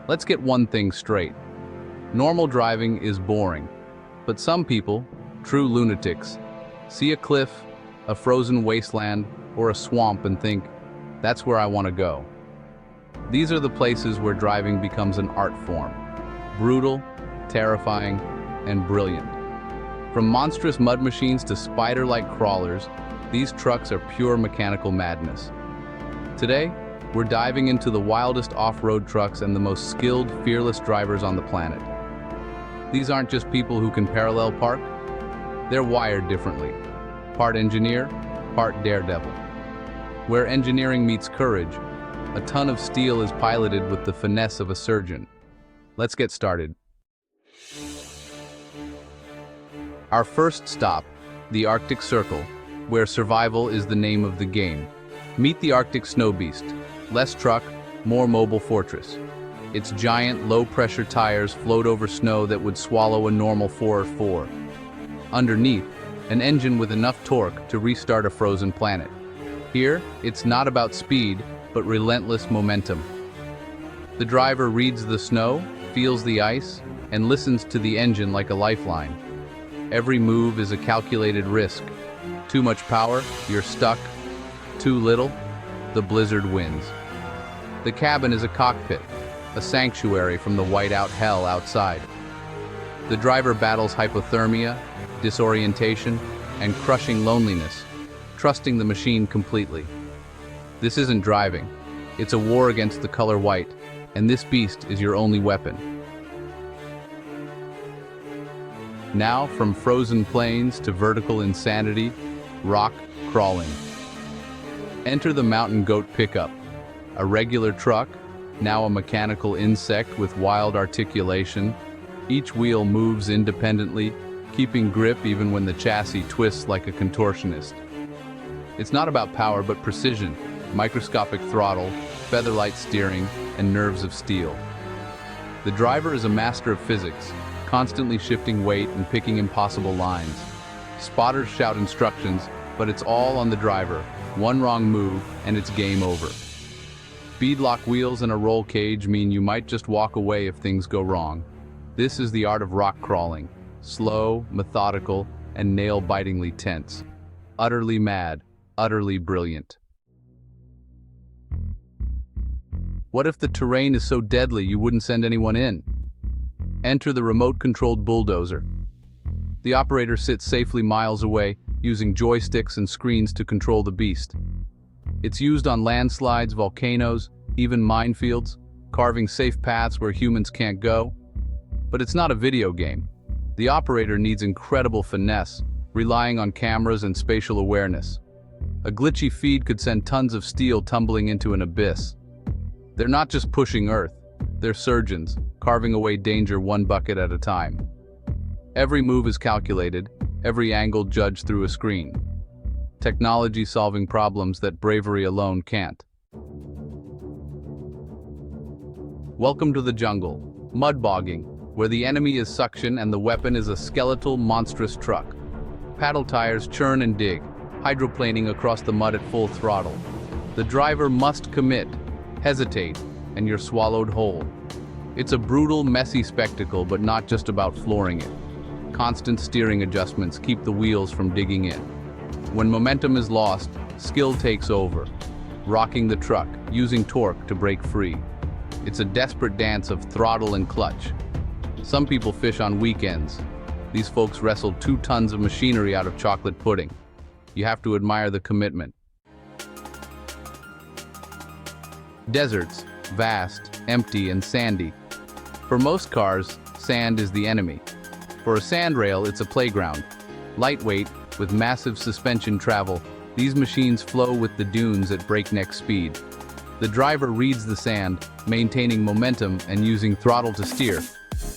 Let's get one thing straight. Normal driving is boring, but some people, true lunatics, see a cliff, a frozen wasteland, or a swamp and think, that's where I want to go. These are the places where driving becomes an art form. Brutal, terrifying, and brilliant. From monstrous mud machines to spider-like crawlers, these trucks are pure mechanical madness. Today, we're diving into the wildest off-road trucks and the most skilled, fearless drivers on the planet. These aren't just people who can parallel park. They're wired differently. Part engineer, part daredevil. Where engineering meets courage, a ton of steel is piloted with the finesse of a surgeon. Let's get started. Our first stop, the Arctic Circle, where survival is the name of the game. Meet the Arctic Snow Beast. Less truck, more mobile fortress. Its giant, low-pressure tires float over snow that would swallow a normal 4x4. Underneath, an engine with enough torque to restart a frozen planet. Here, it's not about speed, but relentless momentum. The driver reads the snow, feels the ice, and listens to the engine like a lifeline. Every move is a calculated risk. Too much power, you're stuck. Too little, the blizzard wins. The cabin is a cockpit, a sanctuary from the whiteout hell outside. The driver battles hypothermia, disorientation, and crushing loneliness, trusting the machine completely. This isn't driving. It's a war against the color white, and this beast is your only weapon. Now, from frozen plains to vertical insanity, rock crawling. Enter the Mountain Goat pickup, a regular truck, now a mechanical insect with wild articulation. Each wheel moves independently, keeping grip even when the chassis twists like a contortionist. It's not about power but precision, microscopic throttle, featherlight steering, and nerves of steel. The driver is a master of physics, constantly shifting weight and picking impossible lines. Spotters shout instructions, but it's all on the driver. One wrong move, and it's game over. Beadlock wheels and a roll cage mean you might just walk away if things go wrong. This is the art of rock crawling. Slow, methodical, and nail-bitingly tense. Utterly mad, utterly brilliant. What if the terrain is so deadly you wouldn't send anyone in? Enter the remote-controlled bulldozer. The operator sits safely miles away, using joysticks and screens to control the beast. It's used on landslides, volcanoes, even minefields, carving safe paths where humans can't go. But it's not a video game. The operator needs incredible finesse, relying on cameras and spatial awareness. A glitchy feed could send tons of steel tumbling into an abyss. They're not just pushing Earth, they're surgeons, carving away danger one bucket at a time. Every move is calculated, every angle judged through a screen. Technology solving problems that bravery alone can't. Welcome to the jungle, mud bogging, where the enemy is suction and the weapon is a skeletal, monstrous truck. Paddle tires churn and dig, hydroplaning across the mud at full throttle. The driver must commit, hesitate, and you're swallowed whole. It's a brutal, messy spectacle, but not just about flooring it. Constant steering adjustments keep the wheels from digging in. When momentum is lost, skill takes over, rocking the truck, using torque to break free. It's a desperate dance of throttle and clutch. Some people fish on weekends. These folks wrestled 2 tons of machinery out of chocolate pudding. You have to admire the commitment. Deserts, vast, empty, and sandy. For most cars, sand is the enemy. For a sandrail, it's a playground. Lightweight, with massive suspension travel, these machines flow with the dunes at breakneck speed. The driver reads the sand, maintaining momentum and using throttle to steer,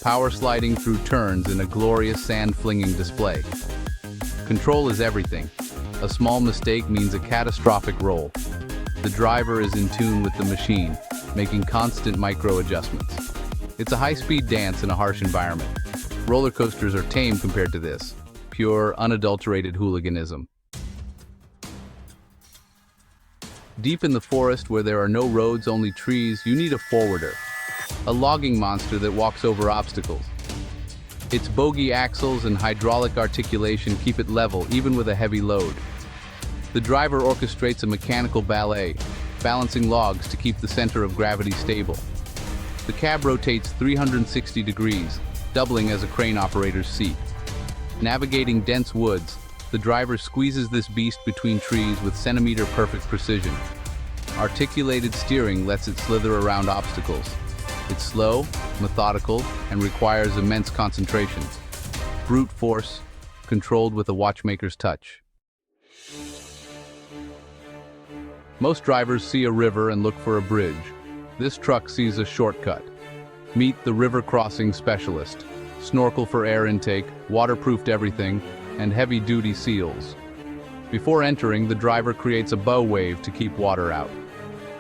power sliding through turns in a glorious sand-flinging display. Control is everything. A small mistake means a catastrophic roll. The driver is in tune with the machine, making constant micro-adjustments. It's a high-speed dance in a harsh environment. Roller coasters are tame compared to this. Pure, unadulterated hooliganism. Deep in the forest where there are no roads, only trees, you need a forwarder. a logging monster that walks over obstacles. Its bogie axles and hydraulic articulation keep it level even with a heavy load. The driver orchestrates a mechanical ballet, balancing logs to keep the center of gravity stable. The cab rotates 360 degrees, doubling as a crane operator's seat. Navigating dense woods, the driver squeezes this beast between trees with centimeter-perfect precision. Articulated steering lets it slither around obstacles. It's slow, methodical, and requires immense concentration. Brute force, controlled with a watchmaker's touch. Most drivers see a river and look for a bridge. This truck sees a shortcut. Meet the river crossing specialist. Snorkel for air intake, waterproofed everything, and heavy-duty seals. Before entering, the driver creates a bow wave to keep water out.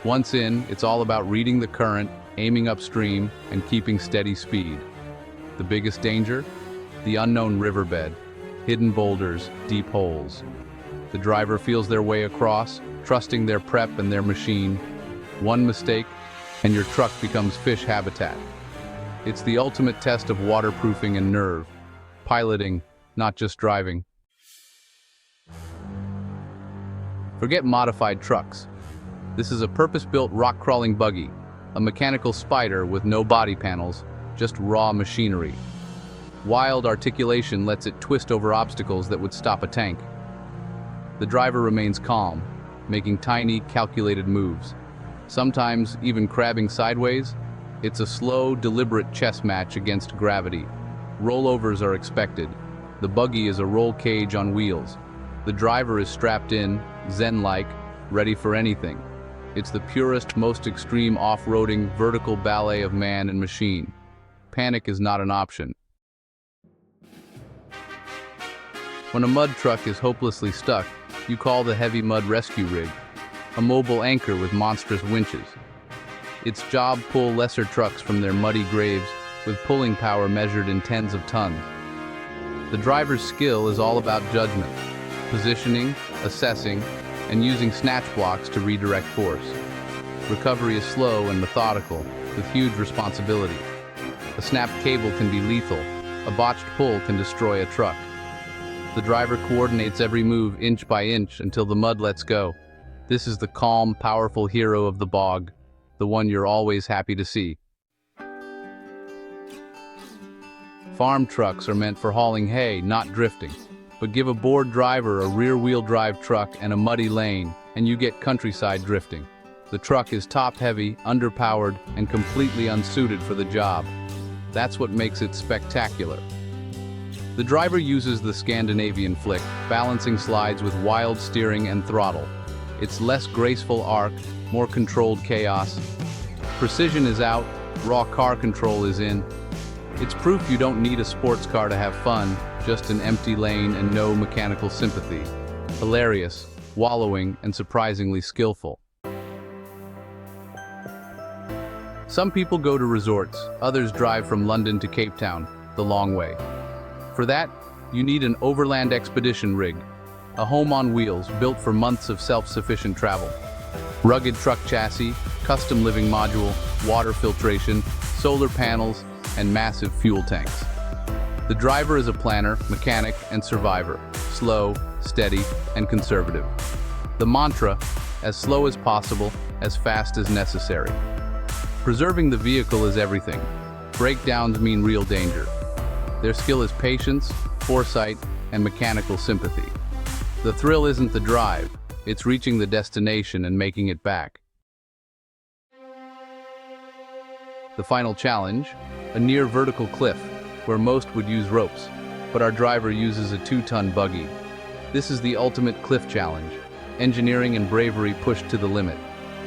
Once in, it's all about reading the current, aiming upstream, and keeping steady speed. The biggest danger? The unknown riverbed. Hidden boulders, deep holes. The driver feels their way across, trusting their prep and their machine. One mistake, and your truck becomes fish habitat. It's the ultimate test of waterproofing and nerve. Piloting, not just driving. Forget modified trucks. This is a purpose-built rock-crawling buggy, a mechanical spider with no body panels, just raw machinery. Wild articulation lets it twist over obstacles that would stop a tank. The driver remains calm, making tiny, calculated moves. Sometimes even crabbing sideways. It's a slow, deliberate chess match against gravity. Rollovers are expected. The buggy is a roll cage on wheels. The driver is strapped in, zen-like, ready for anything. It's the purest, most extreme off-roading, vertical ballet of man and machine. Panic is not an option. When a mud truck is hopelessly stuck, you call the heavy mud rescue rig, a mobile anchor with monstrous winches. Its job pull lesser trucks from their muddy graves with pulling power measured in tens of tons. The driver's skill is all about judgment, positioning, assessing, and using snatch blocks to redirect force. Recovery is slow and methodical, with huge responsibility. A snapped cable can be lethal. A botched pull can destroy a truck. The driver coordinates every move inch by inch until the mud lets go. This is the calm, powerful hero of the bog, the one you're always happy to see. Farm trucks are meant for hauling hay, not drifting. But give a bored driver a rear-wheel drive truck and a muddy lane, and you get countryside drifting. The truck is top-heavy, underpowered, and completely unsuited for the job. That's what makes it spectacular. The driver uses the Scandinavian flick, balancing slides with wild steering and throttle. It's less graceful arc, more controlled chaos. Precision is out, raw car control is in. It's proof you don't need a sports car to have fun, just an empty lane and no mechanical sympathy. Hilarious, wallowing, and surprisingly skillful. Some people go to resorts, others drive from London to Cape Town, the long way. For that, you need an Overland expedition rig, a home on wheels built for months of self-sufficient travel. Rugged truck chassis, custom living module, water filtration, solar panels, and massive fuel tanks. The driver is a planner, mechanic, and survivor, slow, steady, and conservative. The mantra, as slow as possible, as fast as necessary. Preserving the vehicle is everything. Breakdowns mean real danger. Their skill is patience, foresight, and mechanical sympathy. The thrill isn't the drive, it's reaching the destination and making it back. The final challenge, a near vertical cliff, where most would use ropes, but our driver uses a 2-ton buggy. This is the ultimate cliff challenge, engineering and bravery pushed to the limit.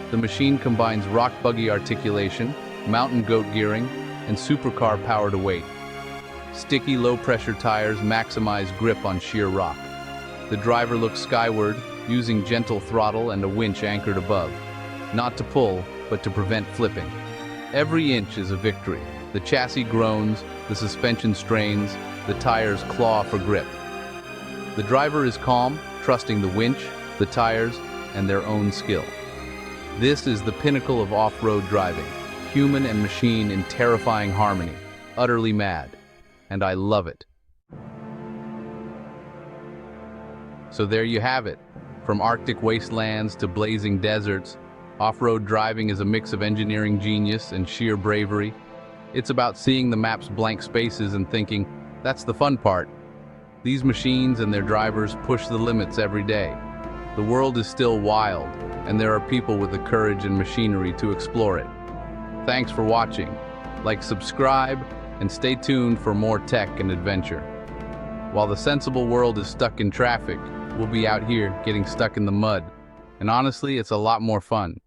The machine combines rock buggy articulation, mountain goat gearing, and supercar power to weight. Sticky, low-pressure tires maximize grip on sheer rock. The driver looks skyward, using gentle throttle and a winch anchored above. Not to pull, but to prevent flipping. Every inch is a victory. The chassis groans, the suspension strains, the tires claw for grip. The driver is calm, trusting the winch, the tires, and their own skill. This is the pinnacle of off-road driving. human and machine in terrifying harmony, utterly mad, and I love it. So there you have it. From Arctic wastelands to blazing deserts, off-road driving is a mix of engineering genius and sheer bravery. It's about seeing the map's blank spaces and thinking, that's the fun part. These machines and their drivers push the limits every day. The world is still wild, and there are people with the courage and machinery to explore it. Thanks for watching. Like, subscribe, and stay tuned for more tech and adventure. While the sensible world is stuck in traffic, we'll be out here getting stuck in the mud. And honestly, it's a lot more fun.